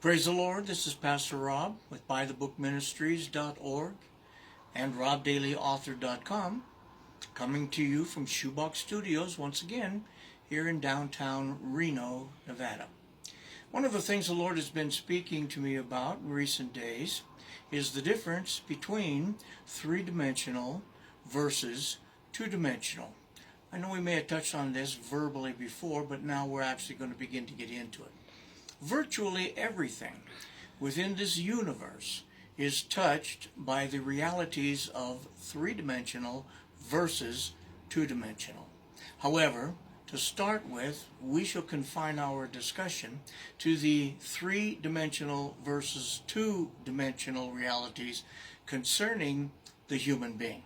Praise the Lord. This is Pastor Rob with BuyTheBookMinistries.org and RobDailyAuthor.com, coming to you from Shoebox Studios once again here in downtown Reno, Nevada. One of the things the Lord has been speaking to me about in recent days is the difference between three-dimensional versus two-dimensional. I know we may have touched on this verbally before, but now we're actually going to begin to get into it. Virtually everything within this universe is touched by the realities of three-dimensional versus two-dimensional. However, to start with, we shall confine our discussion to the three-dimensional versus two-dimensional realities concerning the human being.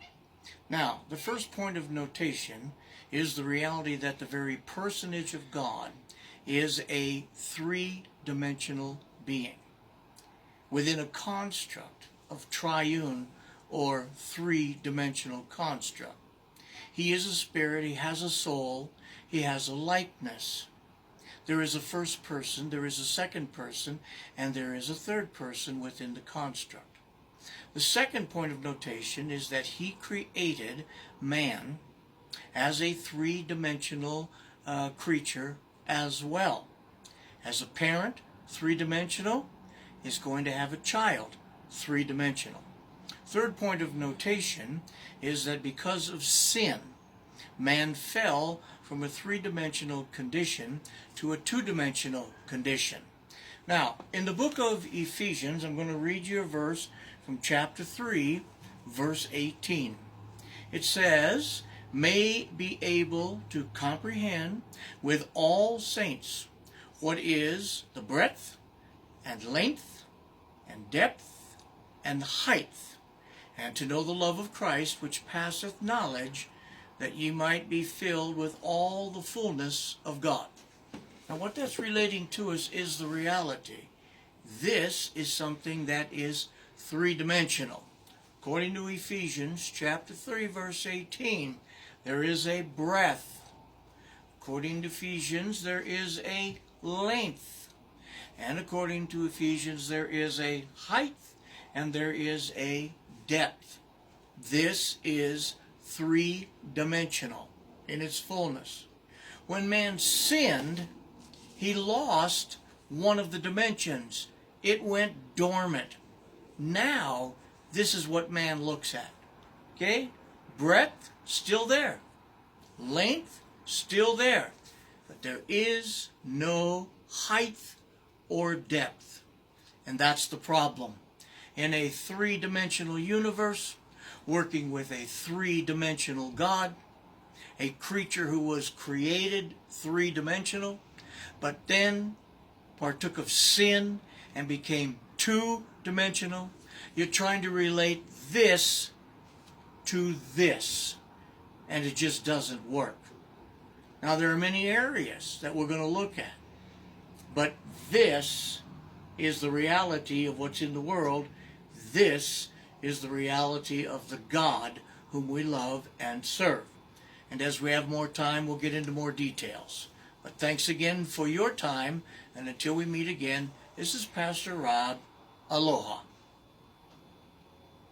Now, the first point of notation is the reality that the very personage of God is a three-dimensional being within a construct of triune or three-dimensional construct. He is a spirit, he has a soul, he has a likeness. There is a first person, there is a second person, and there is a third person within the construct. The second point of notation is that he created man as a three-dimensional creature as well. As a parent, three-dimensional, is going to have a child, three-dimensional. Third point of notation is that because of sin, man fell from a three-dimensional condition to a two-dimensional condition. Now, in the book of Ephesians, I'm going to read you a verse from chapter 3, verse 18. It says, "May be able to comprehend with all saints what is the breadth and length and depth and height, and to know the love of Christ which passeth knowledge, that ye might be filled with all the fullness of God." Now what that's relating to us is the reality. This is something that is three-dimensional. According to Ephesians chapter 3, verse 18, there is a breadth. According to Ephesians, there is a length. And according to Ephesians, there is a height and there is a depth. This is three-dimensional in its fullness. When man sinned, he lost one of the dimensions. It went dormant. Now, this is what man looks at. Okay? Breadth, still there. Length, still there. But there is no height or depth. And that's the problem. In a three-dimensional universe, working with a three-dimensional God, a creature who was created three-dimensional, but then partook of sin and became two-dimensional, you're trying to relate this to this, and it just doesn't work. Now, there are many areas that we're going to look at, but this is the reality of what's in the world. This is the reality of the God whom we love and serve. And as we have more time, we'll get into more details. But thanks again for your time, and until we meet again, this is Pastor Rob. Aloha.